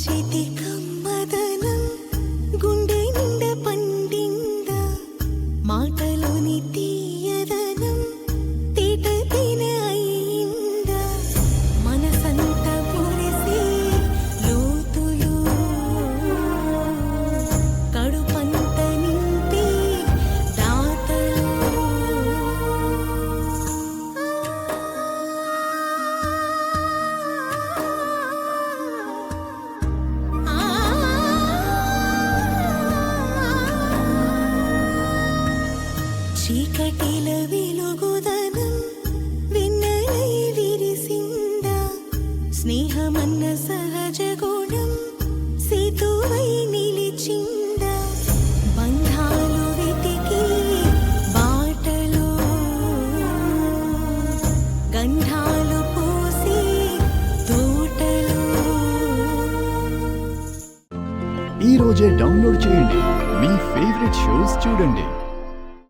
చేతి కమ్మదనం గుండె నిండ పండింద మాటలోని తీయదనం తేట తేనె అయింద మనసంత పొరిసి లోతులు కడుపంత నింపి దాతలు చీకటిల వెలుగుదనం వెన్నెలై విరిసిందా స్నేహమన్న సహజ గుణం సేతువై నిలిచిందా బంధాలు వెతికి బాటలు గంధాలు పూసి తోటలు ఈ రోజే డౌన్లోడ్ చేయండి మీ ఫేవరెట్ షోస్ చూడండి.